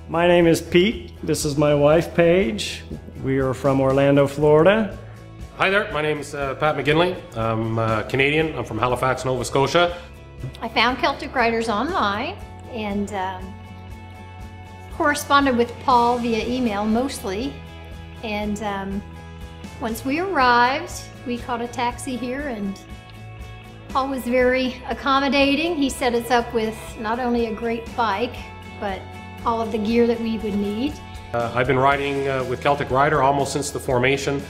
My name is Pete. This is my wife, Paige. We are from Orlando, Florida. Hi there, my name is Pat McGinley. I'm Canadian. I'm from Halifax, Nova Scotia. I found Celtic Riders online and corresponded with Paul via email mostly. And once we arrived, we caught a taxi here, and Paul was very accommodating. He set us up with not only a great bike, but all of the gear that we would need. I've been riding with Celtic Rider almost since the formation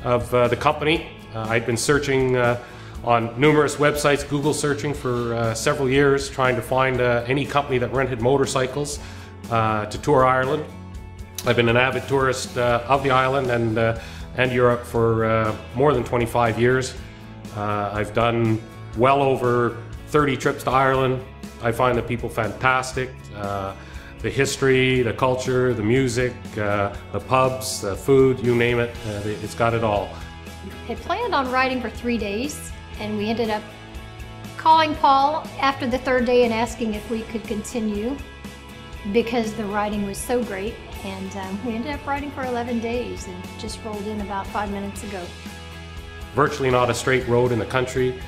of the company. I'd been searching on numerous websites, Google searching for several years, trying to find any company that rented motorcycles to tour Ireland. I've been an avid tourist of the island and Europe for more than 25 years. I've done well over 30 trips to Ireland. I find the people fantastic. The history, the culture, the music, the pubs, the food, you name it, it's got it all. I planned on riding for 3 days, and we ended up calling Paul after the third day and asking if we could continue because the riding was so great, and we ended up riding for 11 days and just rolled in about 5 minutes ago. Virtually not a straight road in the country.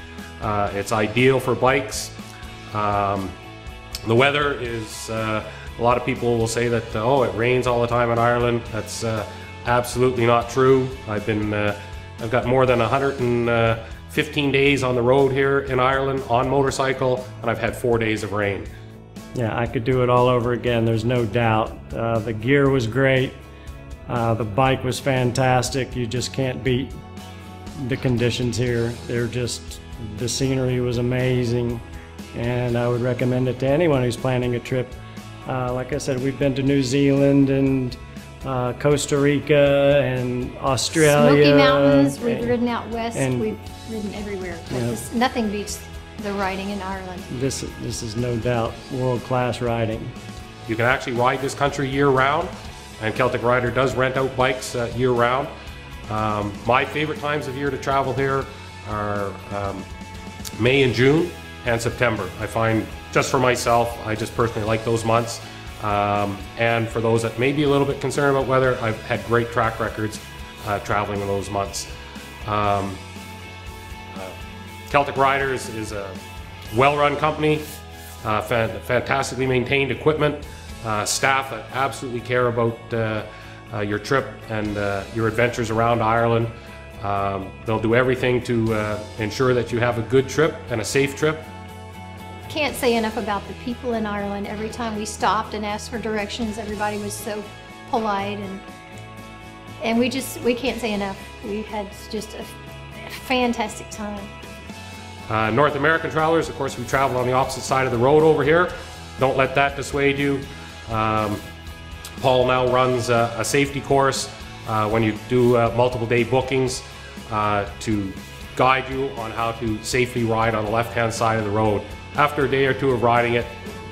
It's ideal for bikes. The weather is, a lot of people will say that, oh, it rains all the time in Ireland. That's absolutely not true. I've got more than 115 days on the road here in Ireland on motorcycle, and I've had 4 days of rain. Yeah, I could do it all over again, there's no doubt. The gear was great. The bike was fantastic. You just can't beat the conditions here. The scenery was amazing, and I would recommend it to anyone who's planning a trip. Like I said, we've been to New Zealand and Costa Rica and Australia. Smoky Mountains, we've ridden out west, we've ridden everywhere. But nothing beats the riding in Ireland. This is no doubt world-class riding. You can actually ride this country year-round, and Celtic Rider does rent out bikes year-round. My favorite times of year to travel here are May and June and September. I find, just for myself, I just personally like those months. And for those that may be a little bit concerned about weather, I've had great track records traveling in those months. Celtic Rider is a well-run company, fantastically maintained equipment, staff that absolutely care about your trip and your adventures around Ireland. They'll do everything to ensure that you have a good trip and a safe trip. Can't say enough about the people in Ireland. Every time we stopped and asked for directions, everybody was so polite, and we can't say enough. We had just a fantastic time. North American travelers, of course, we travel on the opposite side of the road over here. Don't let that dissuade you. Paul now runs a safety course when you do multiple day bookings to guide you on how to safely ride on the left-hand side of the road. After a day or two of riding it,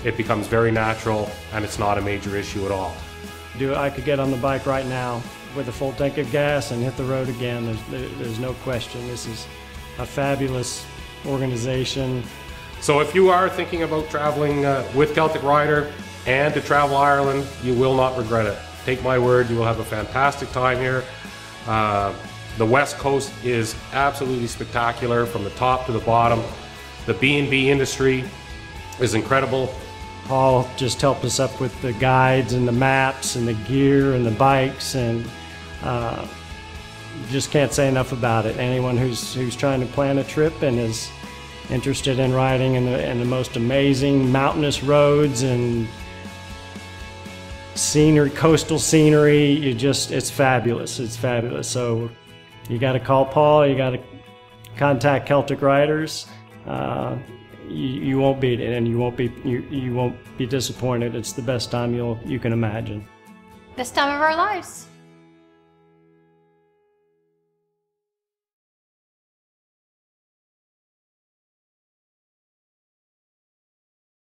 it becomes very natural and it's not a major issue at all. I could get on the bike right now with a full tank of gas and hit the road again. There's no question. This is a fabulous organization. So if you are thinking about traveling with Celtic Rider and to travel Ireland, you will not regret it. Take my word, you will have a fantastic time here. The West Coast is absolutely spectacular from the top to the bottom. The B&B industry is incredible. Paul just helped us up with the guides and the maps and the gear and the bikes, and just can't say enough about it. Anyone who's trying to plan a trip and is interested in riding in the most amazing mountainous roads and scenery, coastal scenery, it's fabulous. It's fabulous. So you got to call Paul. You got to contact Celtic Riders. You won't beat it, and you won't be disappointed. It's the best time you can imagine. Best time of our lives.